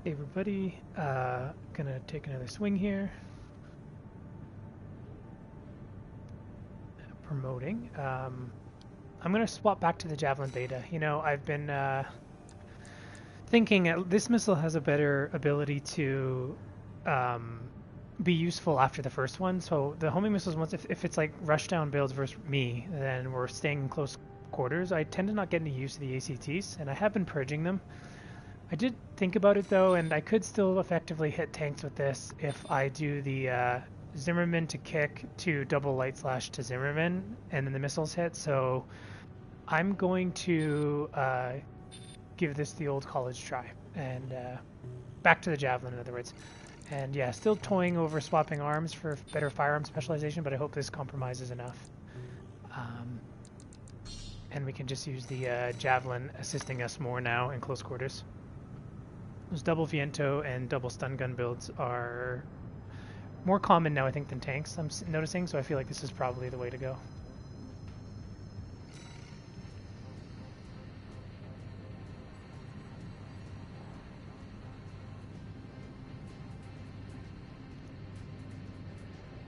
Hey everybody, gonna take another swing here. Promoting. I'm gonna swap back to the Javelin Beta. You know, I've been thinking this missile has a better ability to be useful after the first one. So the homing missiles, once if it's like rushdown builds versus me, then we're staying in close quarters. I tend to not get any use of the ACTs, and I have been purging them. I did think about it though, and I could still effectively hit tanks with this if I do the Zimmerman to kick to double light slash to Zimmerman, and then the missiles hit. So I'm going to give this the old college try, and back to the Javelin in other words. And yeah, still toying over swapping arms for better firearm specialization, but I hope this compromises enough. And we can just use the Javelin assisting us more now in close quarters. Those double Viento and double stun gun builds are more common now, I think, than tanks, I'm noticing, so I feel like this is probably the way to go.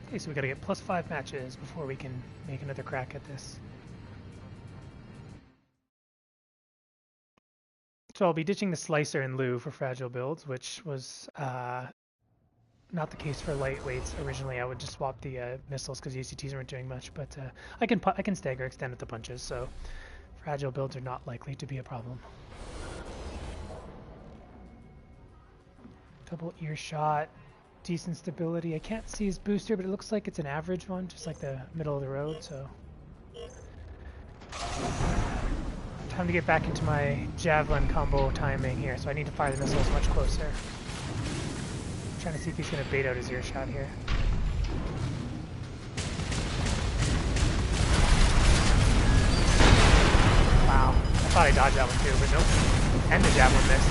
Okay, so we gotta get +5 matches before we can make another crack at this. So I'll be ditching the Slicer in lieu for fragile builds, which was not the case for lightweights. Originally, I would just swap the missiles because the ACTs weren't doing much, but I can stagger extend with the punches, so fragile builds are not likely to be a problem. Double earshot, decent stability. I can't see his booster, but it looks like it's an average one, just like the middle of the road, so. Time to get back into my Javelin combo timing here, so I need to fire the missiles much closer. I'm trying to see if he's going to bait out his earshot here. Wow, I thought I dodged that one too, but nope. And the Javelin missed.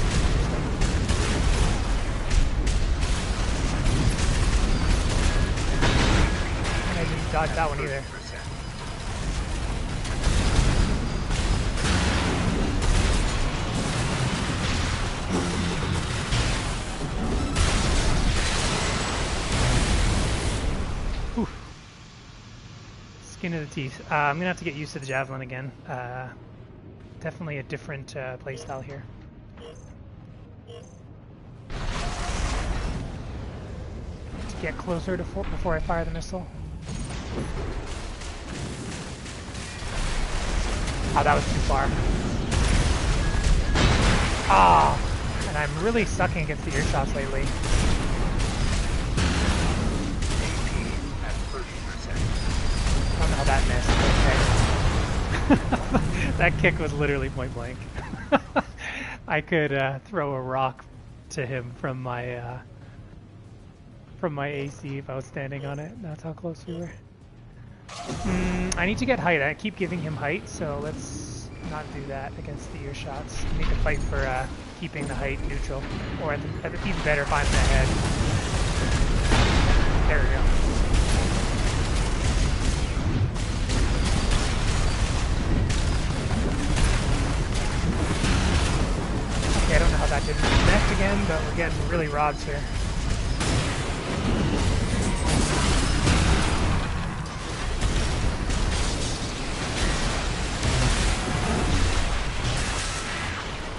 And I didn't dodge that one either. Skin of the teeth. I'm gonna have to get used to the Javelin again. Definitely a different playstyle here. To get closer to before I fire the missile. Oh, that was too far. Ah, oh, and I'm really sucking against the earshots lately. I don't know how that missed. Okay. That kick was literally point blank. I could throw a rock to him from my AC if I was standing on it. That's how close we were. I need to get height. I keep giving him height, so let's not do that against the earshots. I need to fight for keeping the height neutral, or at the even better, find the head. There we go. Okay, I don't know how that didn't connect again, but we're getting really robbed here.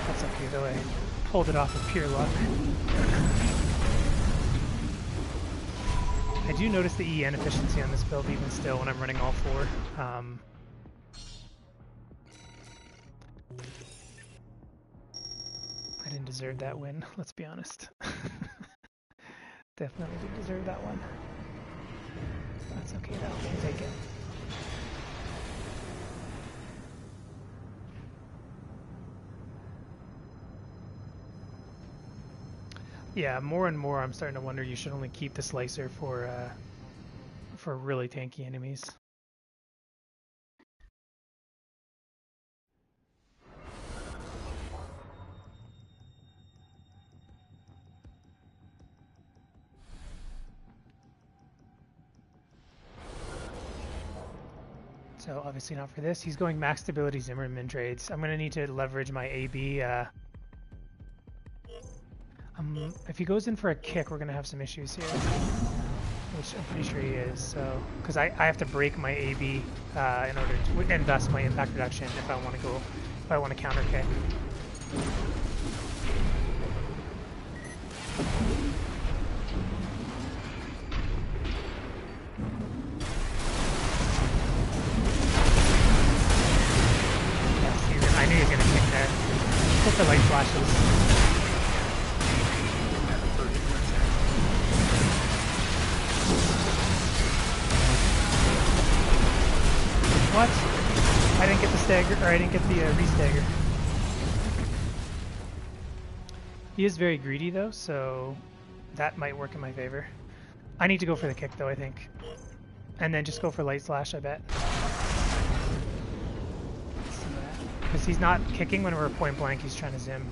That's okay though, I pulled it off of pure luck. I do notice the EN efficiency on this build even still when I'm running all four. I didn't deserve that win, let's be honest. Definitely didn't deserve that one. That's okay though, we'll take it. Yeah, more and more I'm starting to wonder you should only keep the Slicer for really tanky enemies. So obviously not for this. He's going max stability Zimmerman trades. I'm going to need to leverage my AB. If he goes in for a kick, we're gonna have some issues here, which I'm pretty sure he is. So, because I have to break my AB in order to invest my impact reduction if I want to go, if I want to counter kick. Yes, I knew he was gonna kick there. Hope the light flashes. What? I didn't get the stagger, or I didn't get the restagger. He is very greedy though, so that might work in my favor. I need to go for the kick though, I think. And then just go for light slash, I bet. Because he's not kicking when we're point blank, he's trying to zim.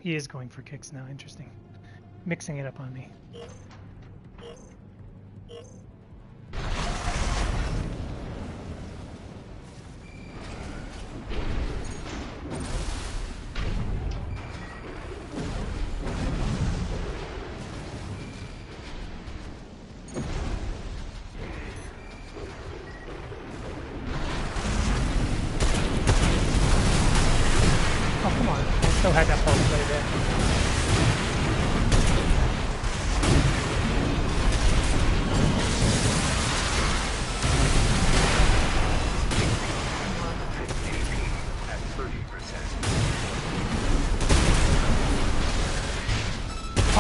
He is going for kicks now, interesting. Mixing it up on me. Oh, come on. I still had that pulse play there.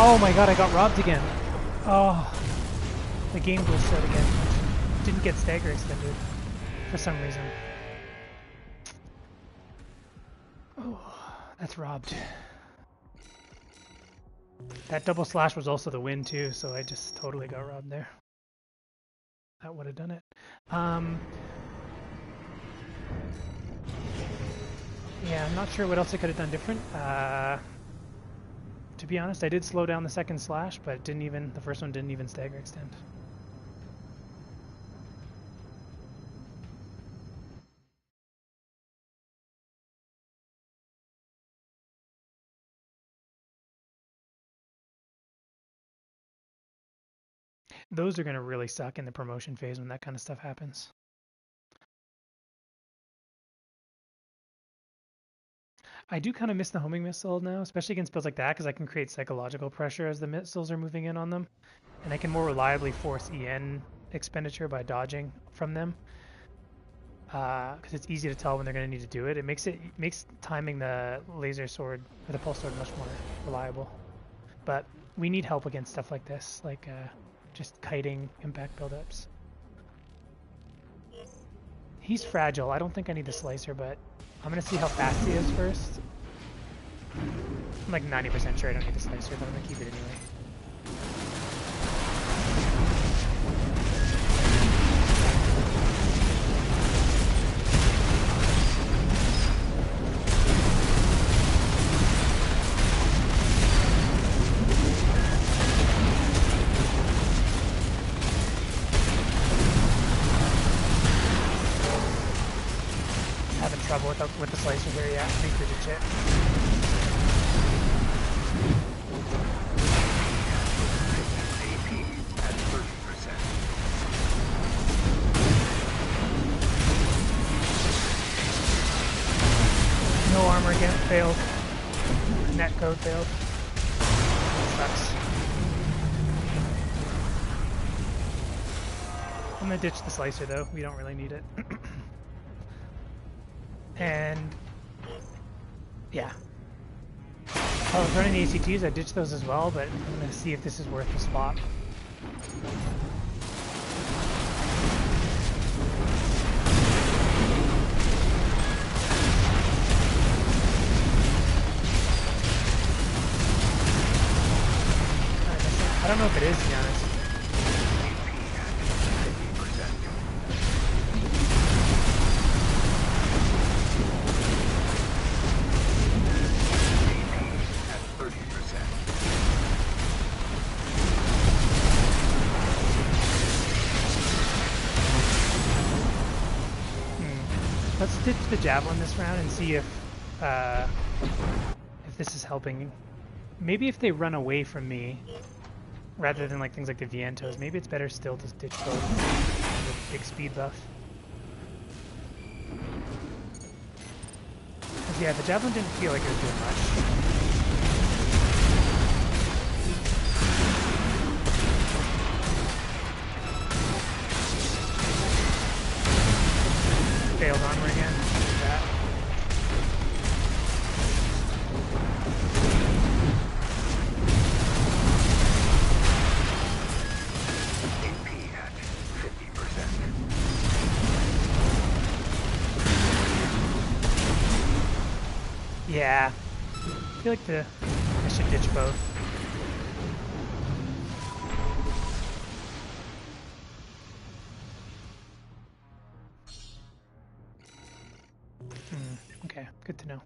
Oh my god, I got robbed again. Oh, the game glitched out again. Didn't get stagger extended for some reason. Oh, that's robbed. That double slash was also the win too, so I just totally got robbed there. That would have done it. Yeah, I'm not sure what else I could have done different. To be honest, I did slow down the second slash, but the first one didn't even stagger extend. Those are going to really suck in the promotion phase when that kind of stuff happens. I do kind of miss the homing missile now, especially against builds like that, because I can create psychological pressure as the missiles are moving in on them. And I can more reliably force EN expenditure by dodging from them. Because it's easy to tell when they're going to need to do it. It makes timing the laser sword, or the pulse sword, much more reliable. But we need help against stuff like this, like just kiting impact buildups. He's fragile. I don't think I need the slicer, but I'm going to see how fast he is first. I'm like 90% sure I don't need the slicer, but I'm going to keep it anyway. With the slicer here, yeah, 3 chip. At 30%. No armor again, failed. Net code failed. Sucks. I'm gonna ditch the slicer though, we don't really need it. And yeah, I was running the ACTs, I ditched those as well, but I'm going to see if this is worth the swap. Let's ditch the Javelin this round and see if this is helping. Maybe if they run away from me, rather than like things like the Vientos, maybe it's better still to ditch both with big speed buff. Because yeah, the Javelin didn't feel like it was doing much. Failed armor again. That. AP at 50%. Yeah. I feel like I should ditch both. Okay, good to know.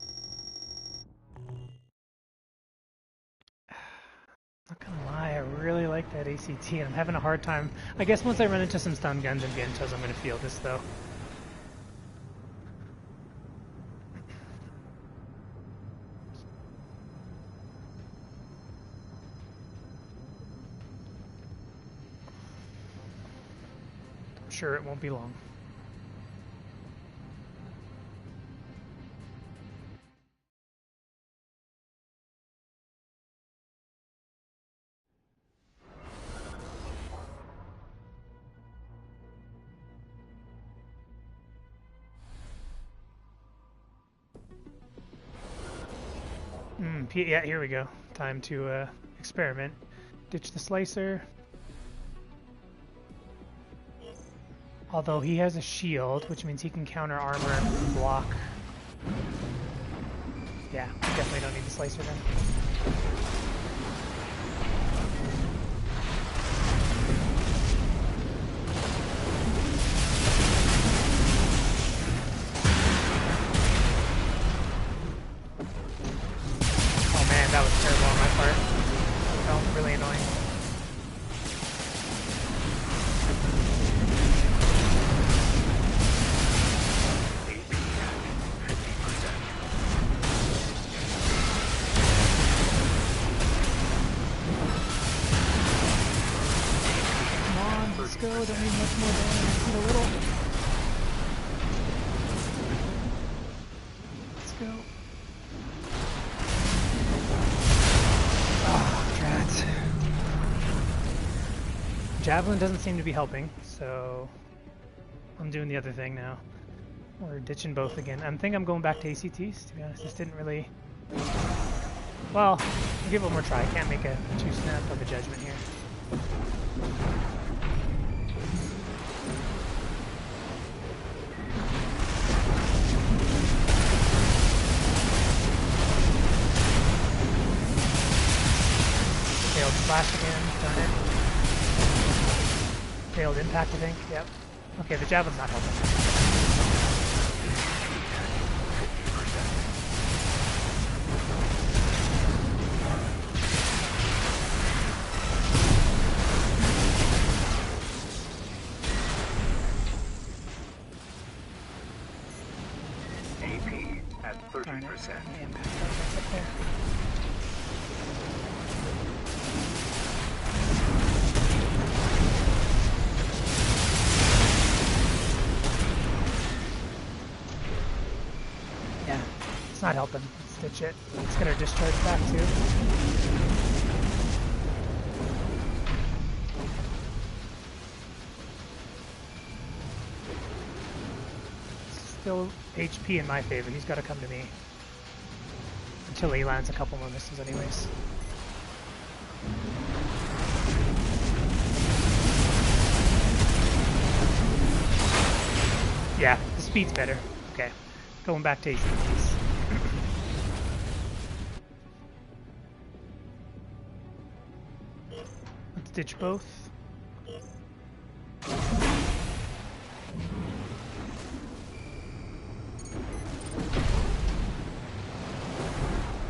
Not gonna lie, I really like that ACT, and I'm having a hard time. I guess once I run into some stun guns and Vientos, I'm gonna feel this though. I'm sure it won't be long. Yeah, here we go. Time to experiment. Ditch the Slicer. Although he has a shield, which means he can counter armor and block. Yeah, definitely don't need the Slicer then. That was terrible on my part. That felt really annoying. Come on, let's go. Don't need much more damage. Just need a little. Let's go. Javelin doesn't seem to be helping, so I'm doing the other thing now. We're ditching both again. I think I'm going back to ACTs, to be honest. This didn't really... Well, I'll give it one more try. I can't make a too snap of a judgment here. Failed flash again. Darn it. Failed impact, I think. Yep. Okay, the Javelin's not helping. AP at 30%. It's not helping. Let's ditch it. It's gonna discharge back too. Still HP in my favor. He's got to come to me. Until he lands a couple more misses anyways. Yeah, the speed's better. Okay. Going back to ACTs. Let's ditch both.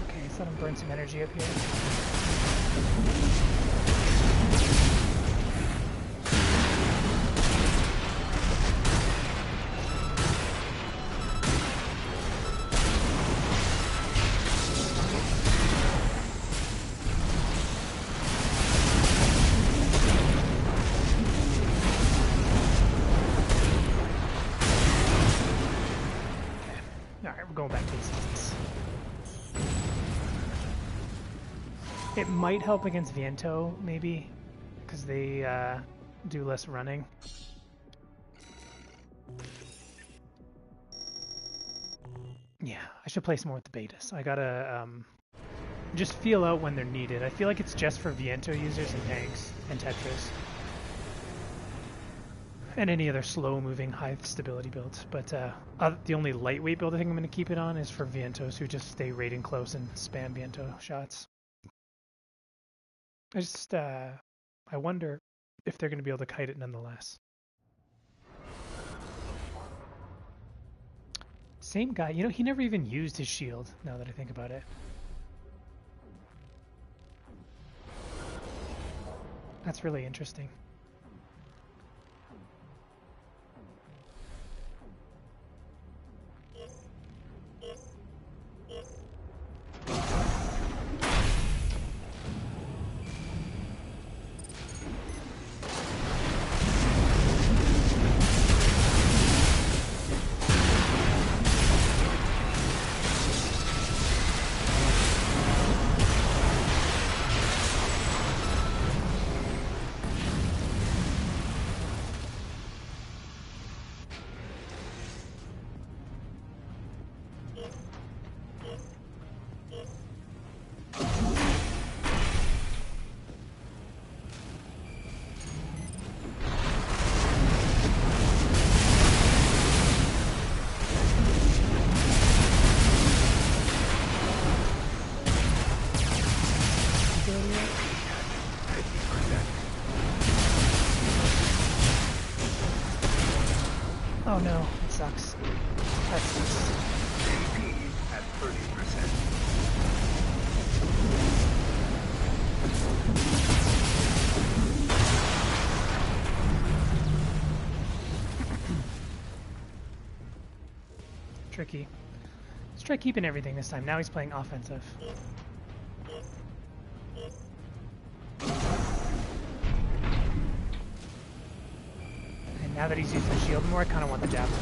Okay, let's let him burn some energy up here. going back to ACTs. It might help against Viento, maybe, because they do less running. Yeah, I should play some more with the betas. I gotta just feel out when they're needed. I feel like it's just for Viento users and tanks and Tetris. And any other slow-moving, high-stability builds. But the only lightweight build I think I'm going to keep it on is for Vientos who just stay raiding close and spam Viento shots. I wonder if they're going to be able to kite it nonetheless. Same guy. You know, he never even used his shield, now that I think about it. That's really interesting. Oh no, it sucks. That sucks. AP at 30%. Tricky. Let's try keeping everything this time. Now he's playing offensive. And now that he's used the shield more, I kind of want the javelin.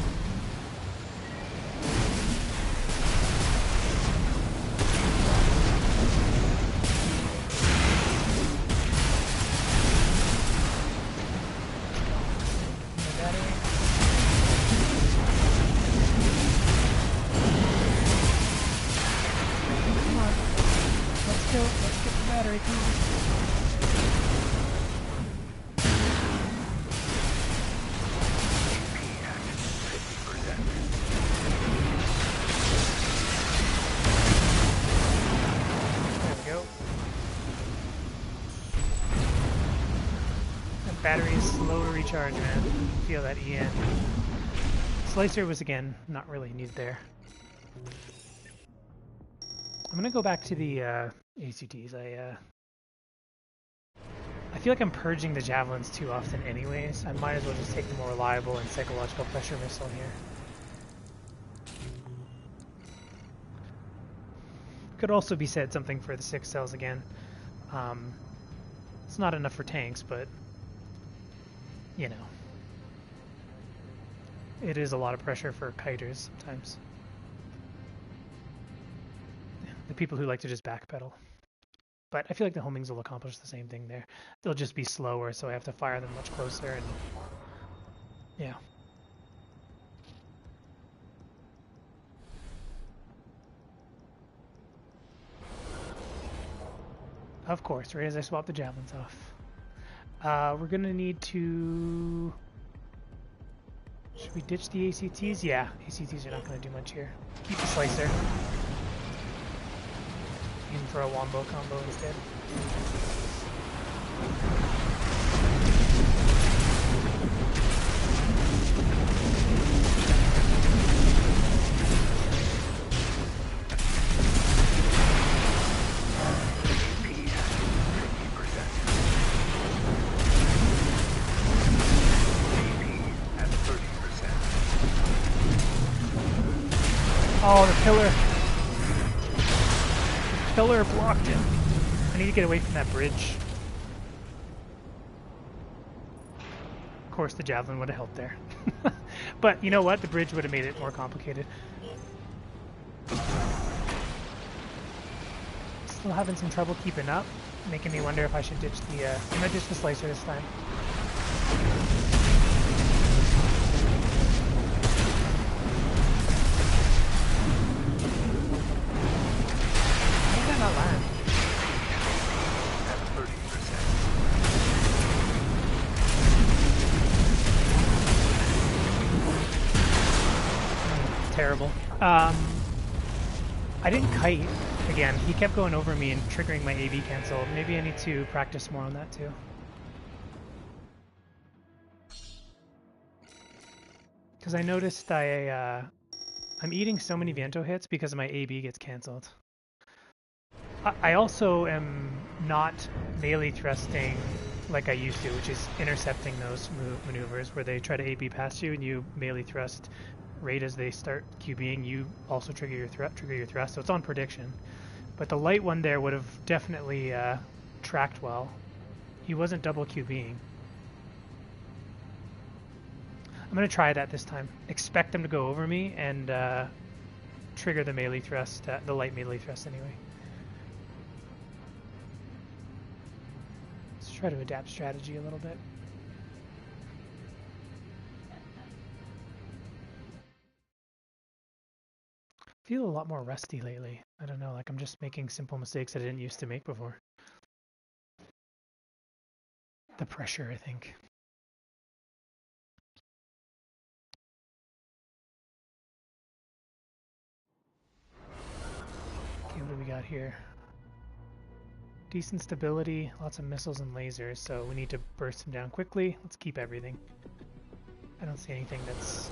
Battery is slow to recharge, man. Feel that EN. Slicer was, again, not really needed there. I'm gonna go back to the ACTs. I feel like I'm purging the javelins too often anyways. I might as well just take the more reliable and psychological pressure missile here. Could also be said something for the 6 cells again. It's not enough for tanks, but you know, it is a lot of pressure for kiters sometimes. Yeah, the people who like to just backpedal. But I feel like the homings will accomplish the same thing there. They'll just be slower, so I have to fire them much closer, and yeah. Of course, right as I swap the javelins off. We're gonna need to... Should we ditch the ACTs? Yeah, ACTs are not gonna do much here. Keep the slicer. In for a wombo combo instead. Oh, the pillar. The pillar blocked him. I need to get away from that bridge. Of course, the javelin would have helped there. But you know what? The bridge would have made it more complicated. Still having some trouble keeping up, making me wonder if I should ditch the, I'm gonna ditch the slicer this time. How did that not land? At 30%. Terrible. I didn't kite again. He kept going over me and triggering my AV cancel. Maybe I need to practice more on that too. Because I noticed I'm eating so many Viento hits because my AB gets cancelled. I also am not melee thrusting like I used to, which is intercepting those maneuvers where they try to AB past you and you melee thrust right as they start QBing. You also trigger your thrust, so it's on prediction. But the light one there would have definitely tracked well. He wasn't double QBing. I'm going to try that this time. Expect them to go over me and trigger the melee thrust, the light melee thrust anyway. Let's try to adapt strategy a little bit. I feel a lot more rusty lately. I don't know, like I'm just making simple mistakes that I didn't used to make before. The pressure, I think. Okay, what do we got here? Decent stability, lots of missiles and lasers, so we need to burst them down quickly. Let's keep everything. I don't see anything that's...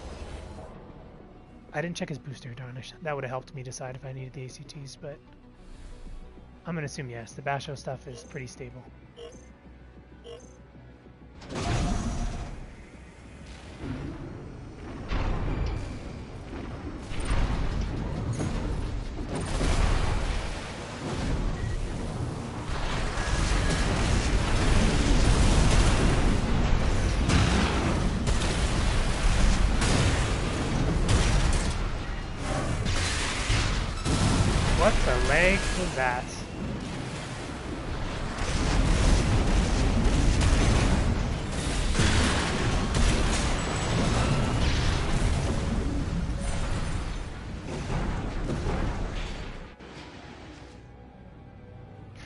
I didn't check his booster, darn it. That would have helped me decide if I needed the ACTs, but I'm gonna assume yes. The Basho stuff is pretty stable. What the leg was that?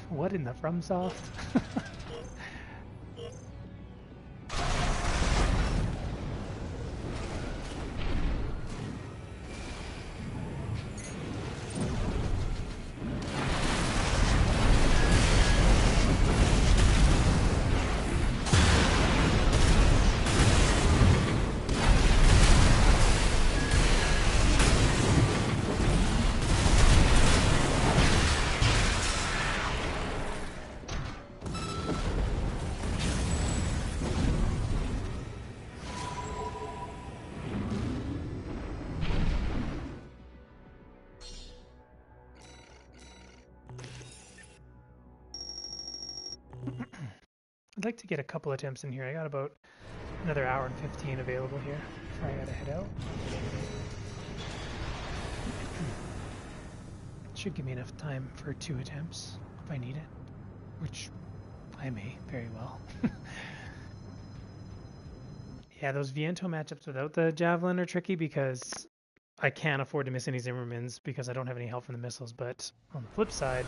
What in the FromSoft? I'd like to get a couple attempts in here. I got about another hour and 15 available here before I gotta head out. Should give me enough time for 2 attempts if I need it, which I may very well. Yeah, those Viento matchups without the Javelin are tricky because I can't afford to miss any Zimmermans because I don't have any help from the missiles, but on the flip side,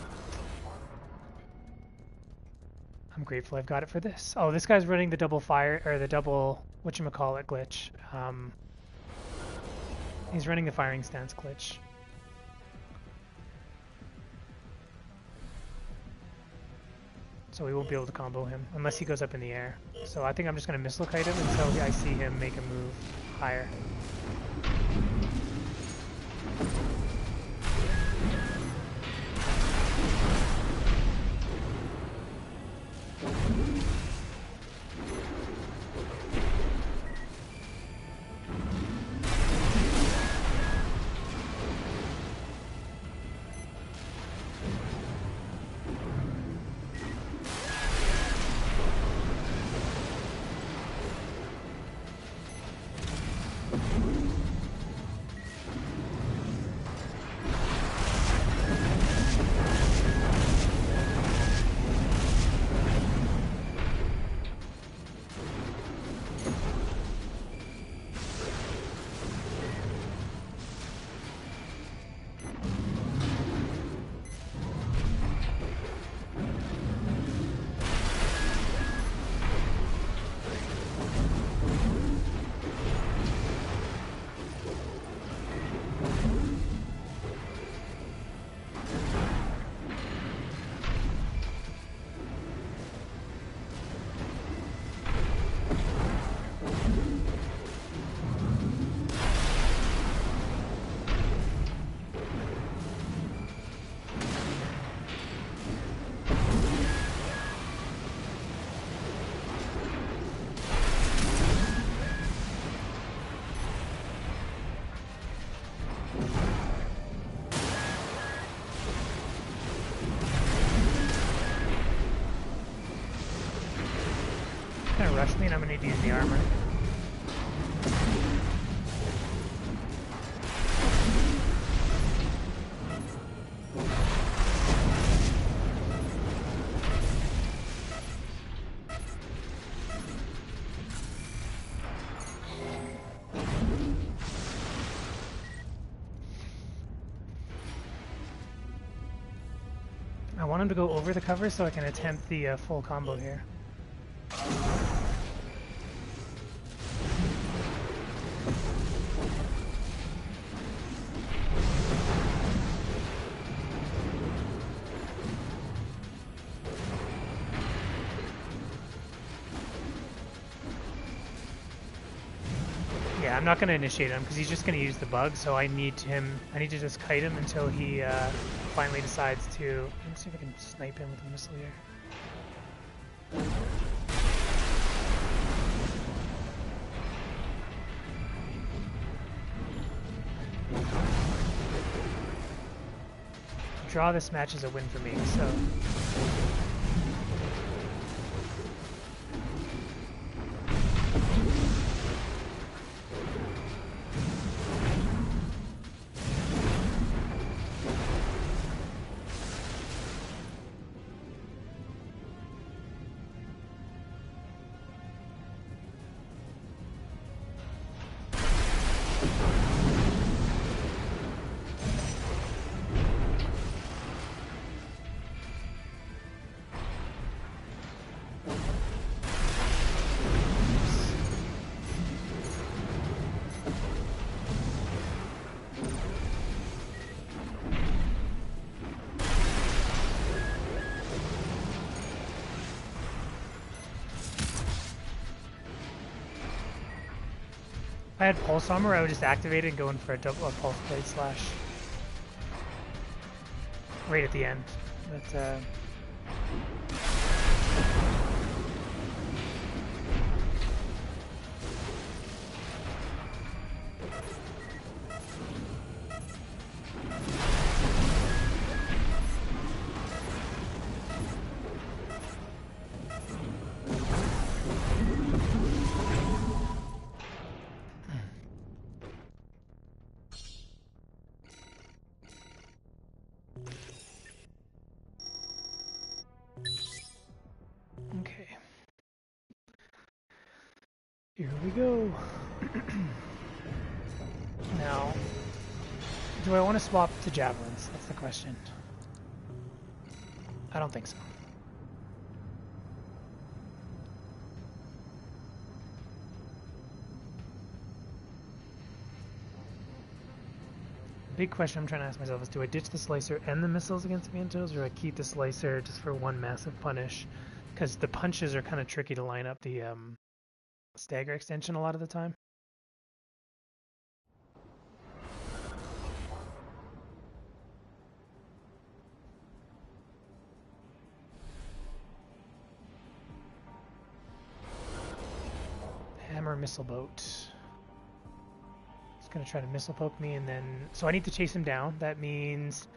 I'm grateful I've got it for this. Oh, this guy's running the double fire, or the double, whatchamacallit glitch. He's running the firing stance glitch. So we won't be able to combo him unless he goes up in the air. So I think I'm just going to missile kite him until I see him make a move higher. rush me, and I'm gonna need to use the armor. I want him to go over the cover so I can attempt the full combo here. Yeah, I'm not going to initiate him because he's just going to use the bug, so I need to just kite him until he finally decides to... Let me see if I can snipe him with a missile here. Draw this match is a win for me, so... If I had Pulse Armor, I would just activate it and go in for a Pulse Blade Slash. Right at the end. But, okay. Here we go. Now, do I want to swap to Javelins? That's the question. I don't think so. Big question I'm trying to ask myself is, do I ditch the Slicer and the missiles against Mantos, or do I keep the Slicer just for one massive punish? Because the punches are kind of tricky to line up the stagger extension a lot of the time. Hammer Missile Boat. Gonna try to missile poke me, and then so I need to chase him down. That means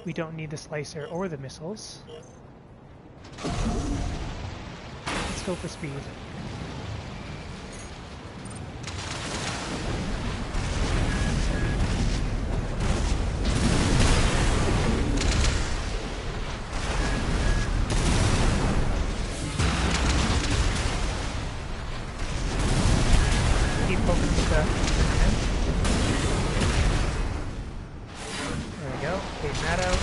we don't need the Slicer or the missiles. Let's go for speed. Keep poking with the Fading that out.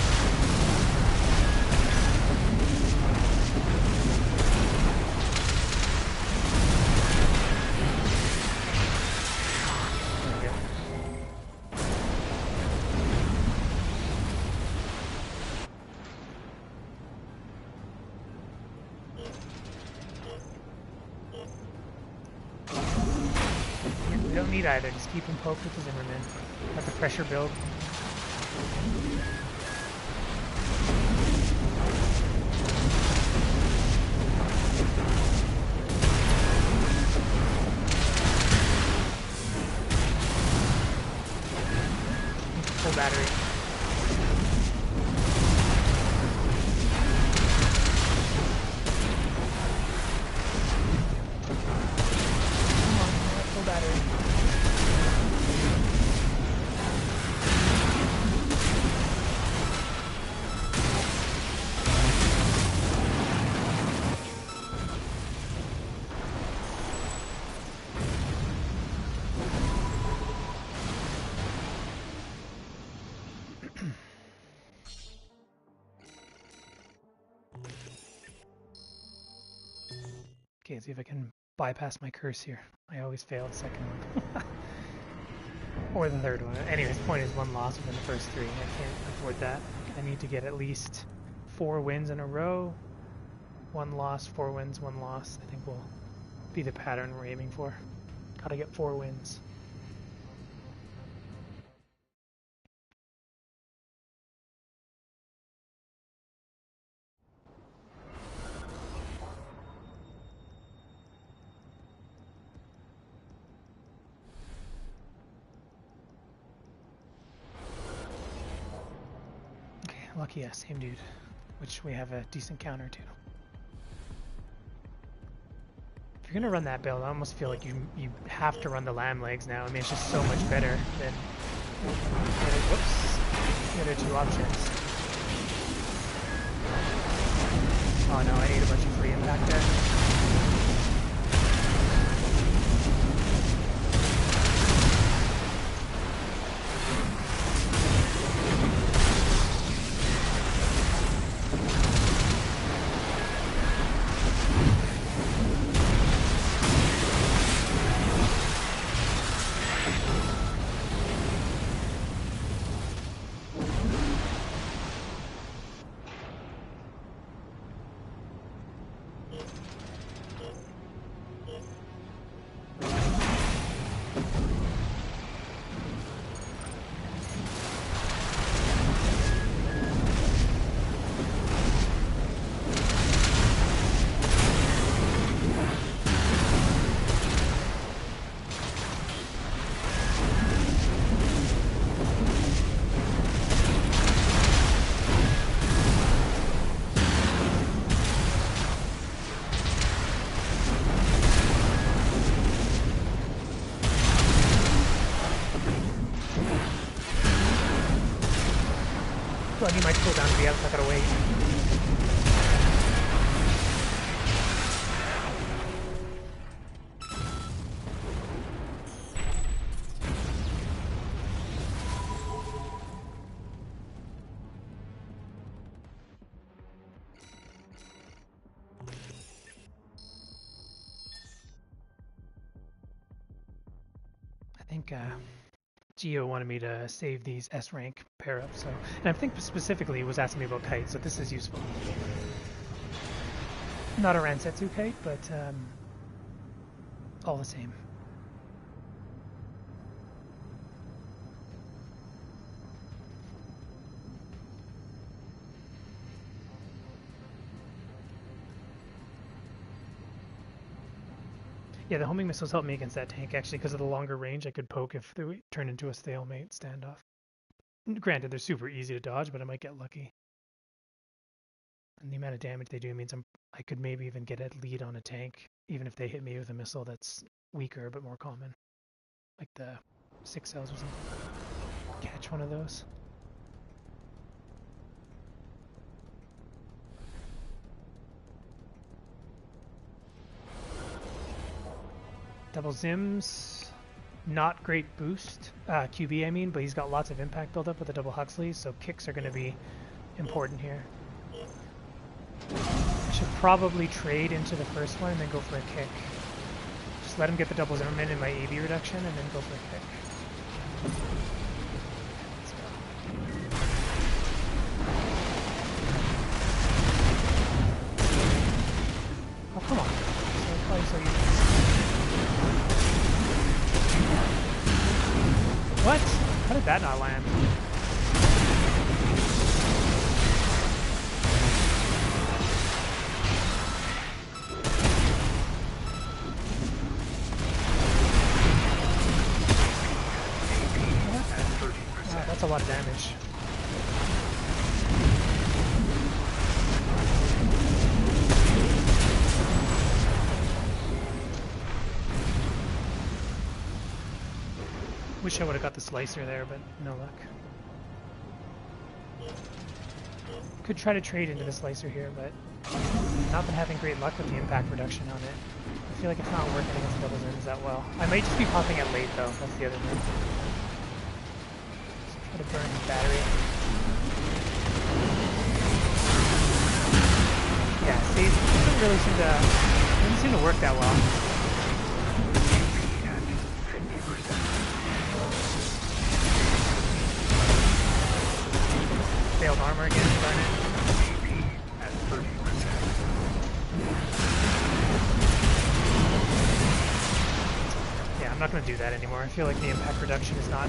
There we go. We don't need either, just keep him poked with the Zimmerman. Let the pressure build. Full battery. Okay, let's see if I can bypass my curse here. I always fail the second one. Or the third one. Anyways, the point is 1 loss within the first 3. I can't afford that. I need to get at least 4 wins in a row. 1 loss, 4 wins, 1 loss. I think will be the pattern we're aiming for. Gotta get 4 wins. Lucky us, same dude, which we have a decent counter to. If you're gonna run that build, I almost feel like you have to run the lamb legs now. I mean, it's just so much better than the other 2 options. Oh no, I ate a bunch of free impact there. Well, he might go down to the other, so I gotta wait. I think Geo wanted me to save these S rank pair up, so and I think specifically he was asking me about kite, so this is useful. Not a Ransetsu kite, but all the same. Yeah, the homing missiles helped me against that tank, actually, because of the longer range. I could poke if they turn into a stalemate standoff. Granted, they're super easy to dodge, but I might get lucky. And the amount of damage they do means I could maybe even get a lead on a tank, even if they hit me with a missile that's weaker but more common. Like the 6 cells or something. Catch one of those. Double Zims, not great boost, QB I mean, but he's got lots of impact buildup with the double Huxley, so kicks are going to be important here. I should probably trade into the first one and then go for a kick. Just let him get the double Zimmerman in my AB reduction and then go for a kick. Let's go. Oh, come on. So easy. What? How did that not land? Wow, that's a lot of damage. Wish I would have got the slicer there, but no luck. Could try to trade into the slicer here, but not been having great luck with the impact reduction on it. I feel like it's not working against double Zims that well. I might just be popping it late though, that's the other thing. So try to burn his battery. Yeah, see, doesn't really seem seem to work that well. Failed armor again, darn it. Yeah, I'm not going to do that anymore. I feel like the impact reduction is not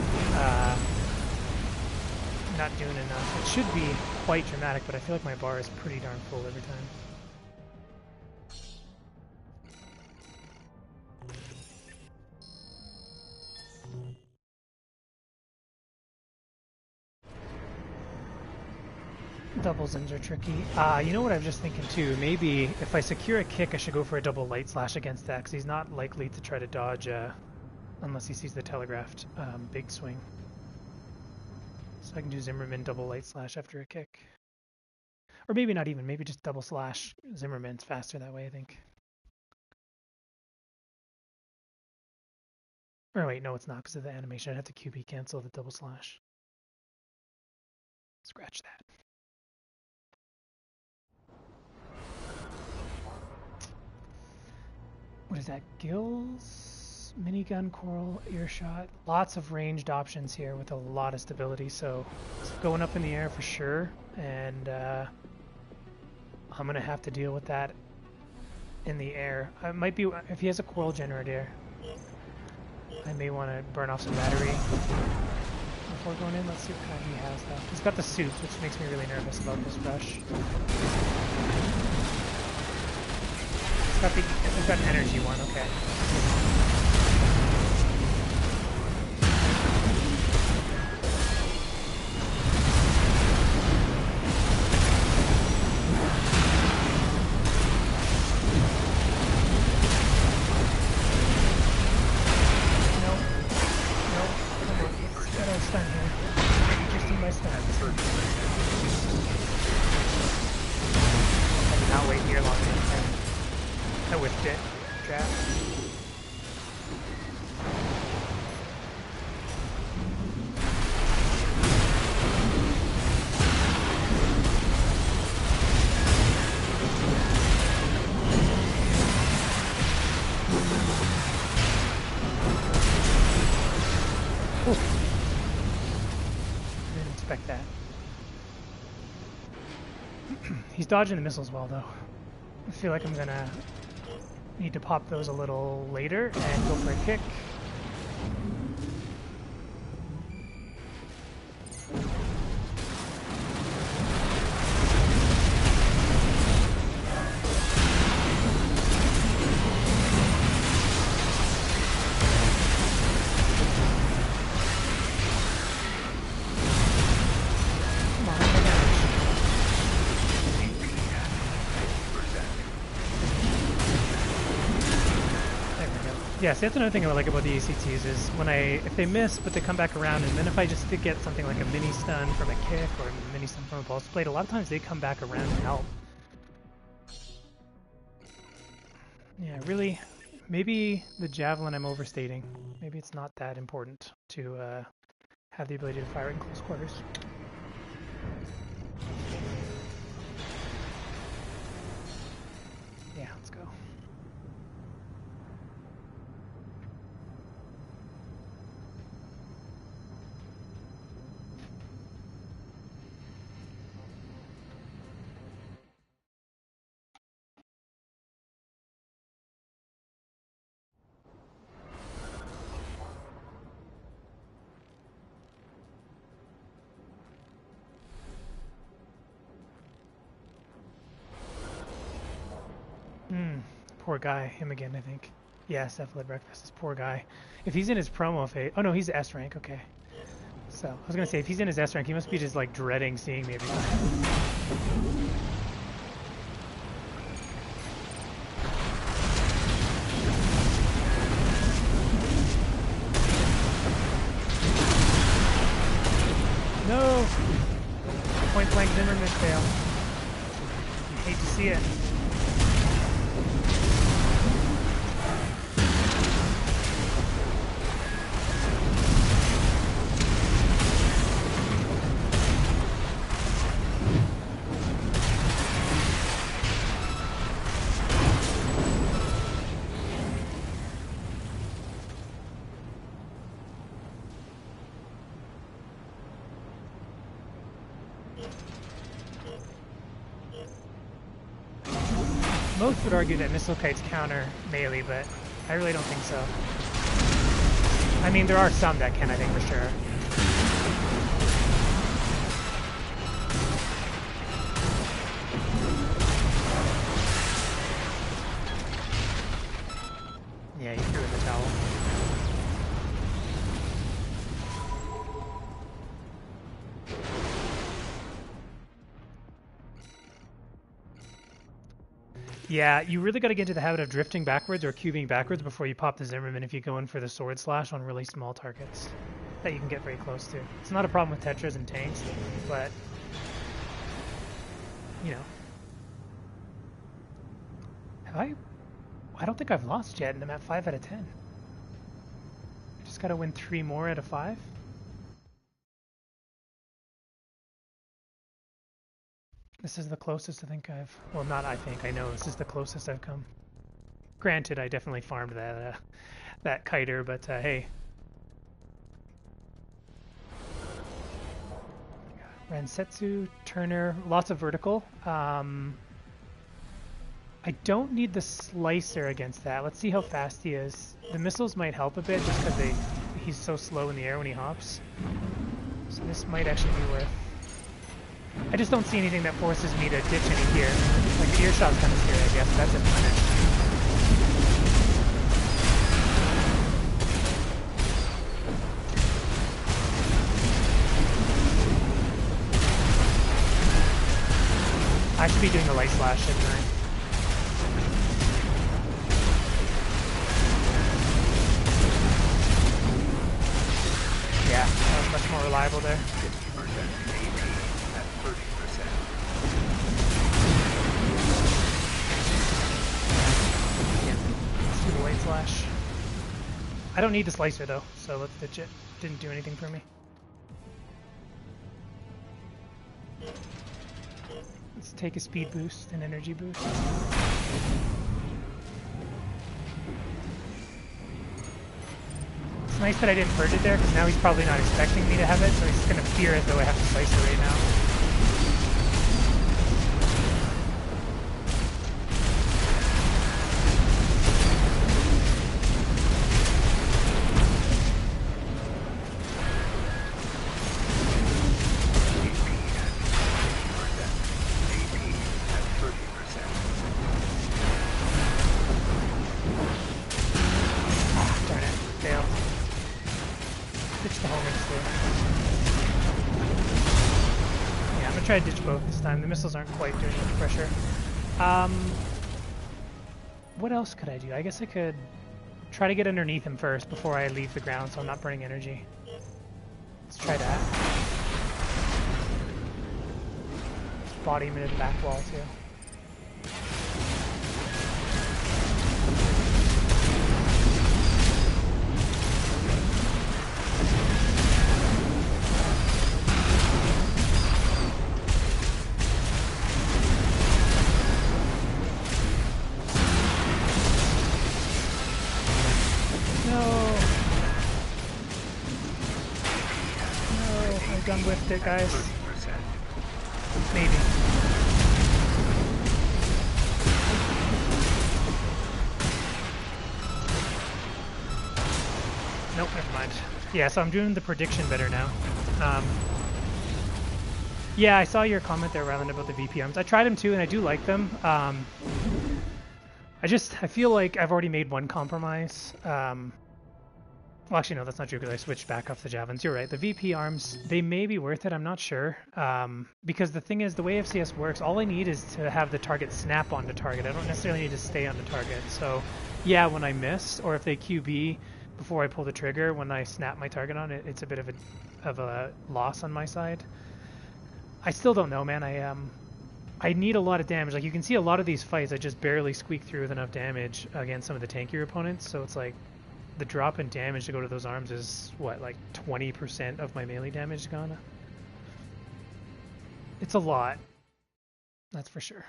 doing enough. It should be quite dramatic, but I feel like my bar is pretty darn full every time. Double zims are tricky. You know what I'm just thinking too? Maybe if I secure a kick, I should go for a double light slash against that, because he's not likely to try to dodge unless he sees the telegraphed big swing. So I can do Zimmerman double light slash after a kick. Or maybe not even, maybe just double slash Zimmerman's faster that way, I think. Or wait, no it's not because of the animation. I'd have to QB cancel the double slash. Scratch that. What is that? Gills, minigun, coral, earshot. Lots of ranged options here with a lot of stability. So it's going up in the air for sure, and I'm gonna have to deal with that in the air. I might be if he has a coral generator. I may want to burn off some battery before going in. Let's see what kind he has though. He's got the suit, which makes me really nervous about this rush. He's got an energy one, okay. Nope. Come on. Got a stun here. Just in my stun. I did not wait here long enough. I whiffed it. Trap. Didn't expect that. He's dodging the missiles well, though. I feel like I'm gonna need to pop those a little later and go for a kick. Yeah, so that's another thing I like about the ACTs is if they miss, but they come back around, and then if I just get something like a mini stun from a kick or a mini stun from a pulse plate, a lot of times they come back around and help. Yeah, really, maybe the javelin I'm overstating. Maybe it's not that important to have the ability to fire it in close quarters. Yeah, let's go. Poor guy, him again, I think. Yeah, Cephalid Breakfast, this poor guy. If he's in his promo phase... Oh no, he's S rank, okay. So, I was gonna say, if he's in his S rank, he must be just like dreading seeing me every time. No! Point blank Zimmerman fail. You hate to see it. Most would argue that missile kites counter melee, but I really don't think so. I mean, there are some that can, I think, for sure. Yeah, you threw in the towel. Yeah, you really got to get into the habit of drifting backwards or cubing backwards before you pop the Zimmerman if you go in for the sword slash on really small targets that you can get very close to. It's not a problem with Tetras and tanks, but, you know. I don't think I've lost yet, and I'm at 5 out of 10. I just got to win 3 more out of 5. This is the closest I think I've... Well, not I think, I know this is the closest I've come. Granted, I definitely farmed that kiter, but hey. Rensetsu, Turner, lots of vertical. I don't need the slicer against that. Let's see how fast he is. The missiles might help a bit just because he's so slow in the air when he hops. So this might actually be worth... I just don't see anything that forces me to ditch any gear. Like the earshot's kind of scary, I guess. That's it. I should be doing the light slash, shouldn't I? Yeah, that was much more reliable there. 50% AP at 30%. Yeah, let's do the light slash. I don't need the slicer though, so let's ditch it. Didn't do anything for me. Let's take a speed boost, an energy boost. It's nice that I didn't purge it there, because now he's probably not expecting me to have it, so he's going to fear as though I have to slice it right now. Try to ditch both this time. The missiles aren't quite doing much pressure. What else could I do? I guess I could try to get underneath him first before I leave the ground so I'm not burning energy. Let's try that. Let's body him into the back wall too. Whiffed it, guys. 30%. Maybe. Nope, never mind. Yeah, so I'm doing the prediction better now. Yeah, I saw your comment there, Ryland, about the VP arms. I tried them too, and I do like them. I feel like I've already made one compromise. Well, actually, no, that's not true because I switched back off the Javelins. You're right. The VP arms, they may be worth it. I'm not sure. Because the thing is, the way FCS works, all I need is to have the target snap onto target. I don't necessarily need to stay on the target. So, yeah, when I miss, or if they QB before I pull the trigger, when I snap my target on it, it's a bit of a loss on my side. I still don't know, man. I need a lot of damage. Like, you can see a lot of these fights, I just barely squeak through with enough damage against some of the tankier opponents. So it's like, the drop in damage to go to those arms is, what, like 20% of my melee damage gone? It's a lot. That's for sure.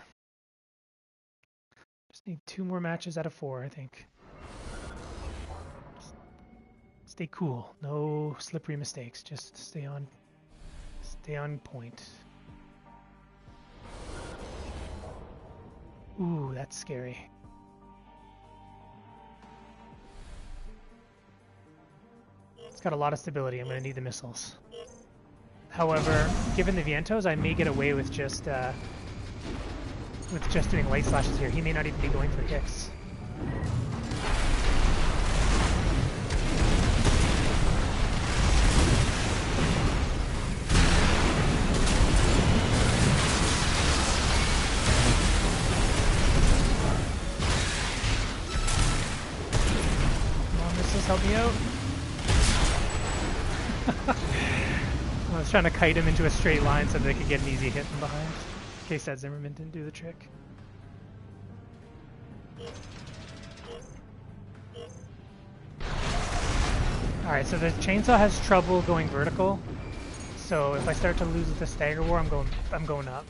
Just need 2 more matches out of 4, I think. Stay cool. No slippery mistakes. Just stay on point. Ooh, that's scary. It's got a lot of stability. I'm going to need the missiles. However, given the Vientos, I may get away with just doing light slashes here. He may not even be going for kicks. Come on, missiles, help me out. I was trying to kite him into a straight line so they could get an easy hit from behind. In case that Zimmerman didn't do the trick. Alright, so the chainsaw has trouble going vertical. So if I start to lose the stagger war, I'm going up.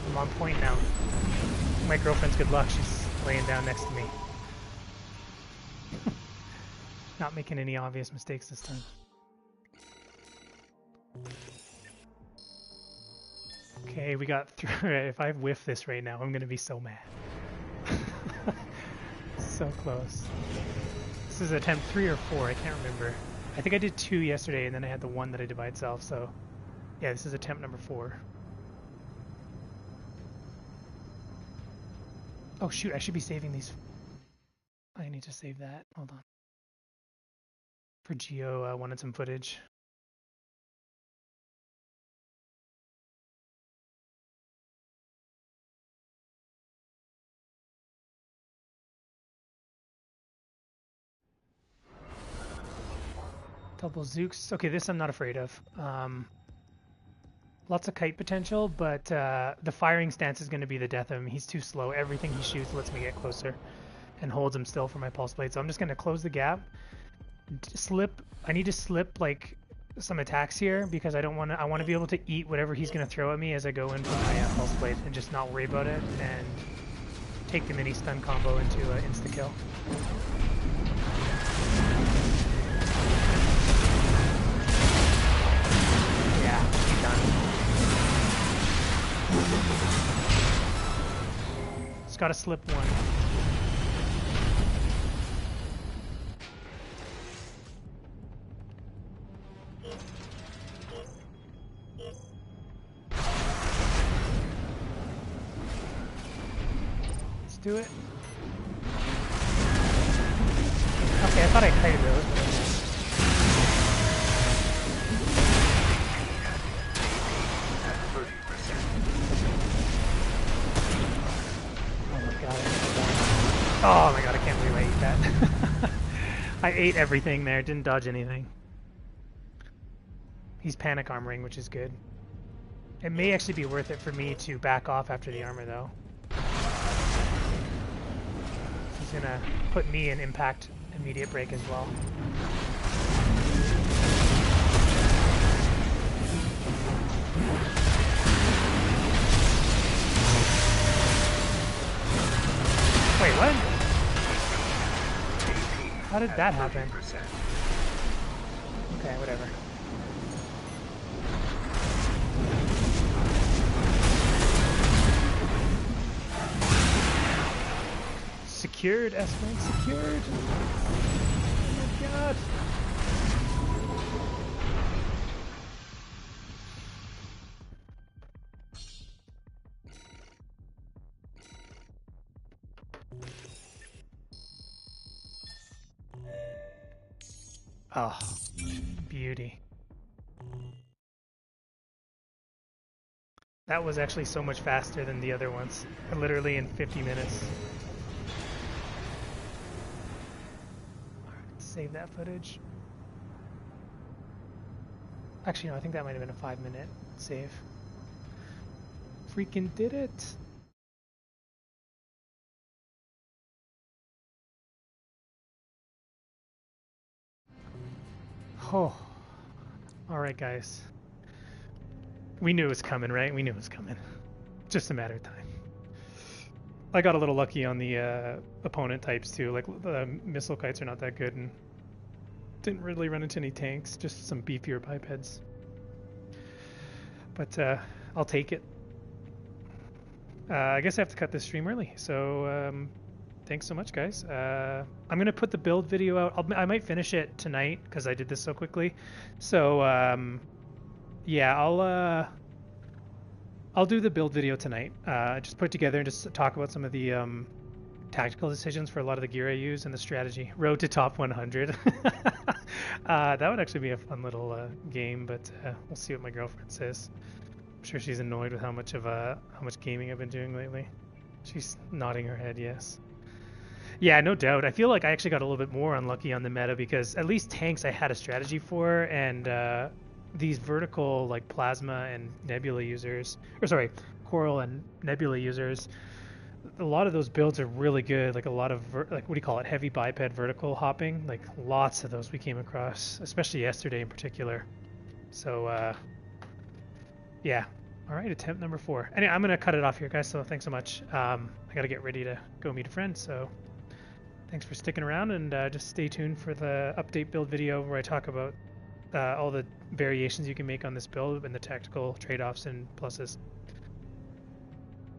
I'm on point now. My girlfriend's good luck. She's laying down next to me. Not making any obvious mistakes this time. Okay, we got through. If I whiff this right now, I'm gonna be so mad. So close. This is attempt 3 or 4, I can't remember. I think I did 2 yesterday, and then I had the one that I did by itself, so... Yeah, this is attempt number 4. Oh shoot, I should be saving these. I need to save that. Hold on. For Geo, wanted some footage. Double Zooks. Okay, this I'm not afraid of. Lots of kite potential, but the firing stance is going to be the death of him. He's too slow. Everything he shoots lets me get closer and holds him still for my pulse blade. So I'm just going to close the gap. Slip. I need to slip like some attacks here because I don't want to. I want to be able to eat whatever he's going to throw at me as I go in for my pulse blade and just not worry about it and take the mini stun combo into insta kill. Yeah, he's done. Just gotta slip one. Let's do it. Okay, I thought I kited those, but I Oh my god, I can't believe I ate that. I ate everything there, didn't dodge anything. He's panic armoring, which is good. It may actually be worth it for me to back off after the armor, though. He's gonna put me in impact immediate break as well. Wait, what? How did that happen? Okay, whatever. Secured, S-Rank secured! Oh my god! Oh, beauty. That was actually so much faster than the other ones. Literally in 50 minutes. Alright, save that footage. Actually, no, I think that might have been a 5-minute save. Freaking did it! Oh. Alright, guys. We knew it was coming, right? We knew it was coming. Just a matter of time. I got a little lucky on the opponent types too. Like the missile kites are not that good, and didn't really run into any tanks. Just some beefier bipeds. But I'll take it. I guess I have to cut this stream early. So thanks so much, guys. I'm gonna put the build video out. I might finish it tonight because I did this so quickly. So yeah, I'll do the build video tonight. Just put together and just talk about some of the tactical decisions for a lot of the gear I use and the strategy. Road to top 100. That would actually be a fun little game, but we'll see what my girlfriend says. I'm sure she's annoyed with how much gaming I've been doing lately. She's nodding her head yes. Yeah, no doubt. I feel like I actually got a little bit more unlucky on the meta because at least tanks I had a strategy for, and these vertical like plasma and nebula users, or sorry, coral and nebula users, a lot of those builds are really good. Like a lot of like, what do you call it, heavy biped vertical hopping, like lots of those we came across, especially yesterday in particular. So yeah, all right, attempt number 4. Anyway, I'm gonna cut it off here, guys, so thanks so much. I gotta get ready to go meet a friend, so thanks for sticking around, and just stay tuned for the update build video where I talk about all the variations you can make on this build and the tactical trade-offs and pluses.